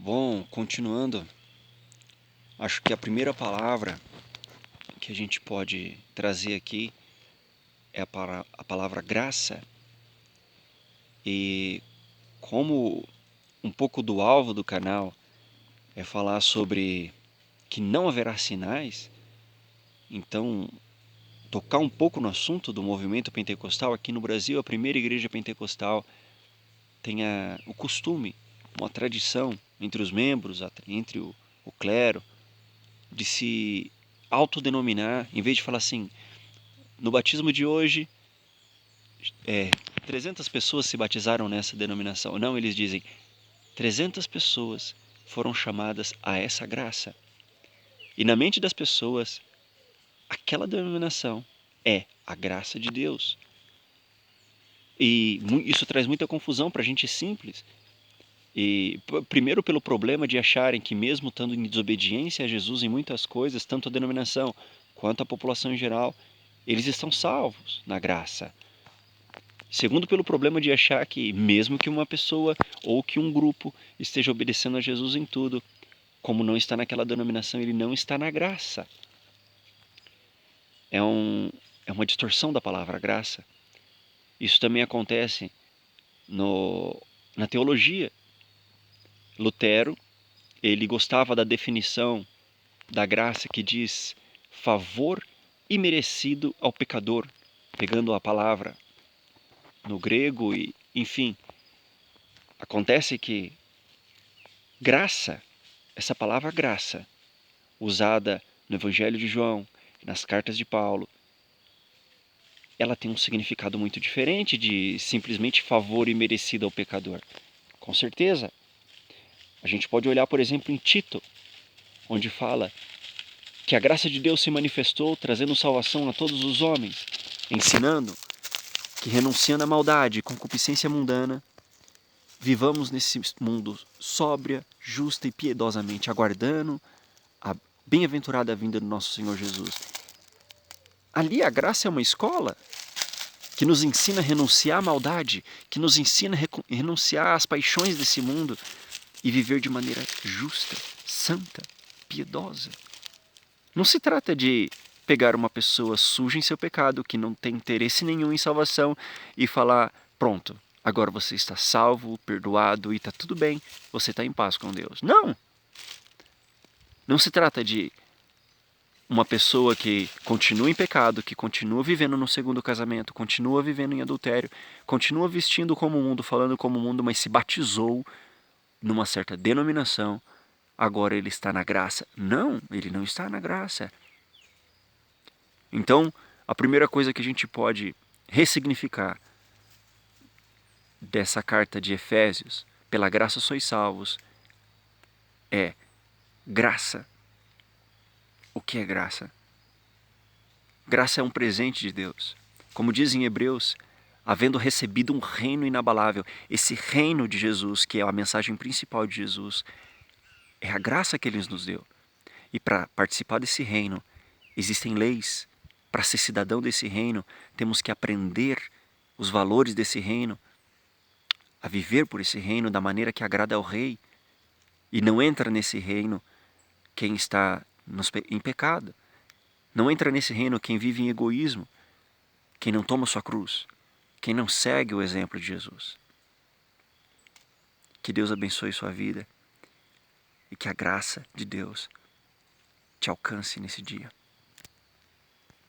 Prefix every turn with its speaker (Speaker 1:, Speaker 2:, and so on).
Speaker 1: Bom, continuando, acho que a primeira palavra que a gente pode trazer aqui é a palavra graça. E como um pouco do alvo do canal é falar sobre que não haverá sinais, então tocar um pouco no assunto do movimento pentecostal. Aqui no Brasil, a primeira igreja pentecostal tem o costume, uma tradição entre os membros, entre o clero, de se autodenominar, em vez de falar assim, no batismo de hoje, 300 pessoas se batizaram nessa denominação. Não, eles dizem, 300 pessoas foram chamadas a essa graça. E na mente das pessoas, aquela denominação é a graça de Deus. E isso traz muita confusão para a gente simples. E primeiro pelo problema de acharem que mesmo estando em desobediência a Jesus em muitas coisas, tanto a denominação quanto a população em geral, eles estão salvos na graça. Segundo pelo problema de achar que mesmo que uma pessoa ou que um grupo esteja obedecendo a Jesus em tudo, como não está naquela denominação, ele não está na graça. É uma distorção da palavra graça. Isso também acontece na teologia. Lutero, ele gostava da definição da graça que diz favor imerecido ao pecador, pegando a palavra no grego e, enfim, acontece que graça, essa palavra graça, usada no Evangelho de João, nas cartas de Paulo, ela tem um significado muito diferente de simplesmente favor imerecido ao pecador. Com certeza. A gente pode olhar, por exemplo, em Tito, onde fala que a graça de Deus se manifestou trazendo salvação a todos os homens, ensinando que renunciando à maldade e concupiscência mundana, vivamos nesse mundo sóbria, justa e piedosamente, aguardando a bem-aventurada vinda do nosso Senhor Jesus. Ali a graça é uma escola que nos ensina a renunciar à maldade, que nos ensina a renunciar às paixões desse mundo e viver de maneira justa, santa, piedosa. Não se trata de pegar uma pessoa suja em seu pecado, que não tem interesse nenhum em salvação, e falar, pronto, agora você está salvo, perdoado e está tudo bem, você está em paz com Deus. Não! Não se trata de uma pessoa que continua em pecado, que continua vivendo no segundo casamento, continua vivendo em adultério, continua vestindo como o mundo, falando como o mundo, mas se batizou numa certa denominação, agora ele está na graça. Não, ele não está na graça. Então, a primeira coisa que a gente pode ressignificar dessa carta de Efésios, pela graça sois salvos, é graça. O que é graça? Graça é um presente de Deus. Como diz em Hebreus, havendo recebido um reino inabalável, esse reino de Jesus, que é a mensagem principal de Jesus, é a graça que Ele nos deu. E para participar desse reino, existem leis. Para ser cidadão desse reino, temos que aprender os valores desse reino, a viver por esse reino da maneira que agrada ao rei. E não entra nesse reino quem está em pecado. Não entra nesse reino quem vive em egoísmo, quem não toma sua cruz, quem não segue o exemplo de Jesus. Que Deus abençoe sua vida e que a graça de Deus te alcance nesse dia.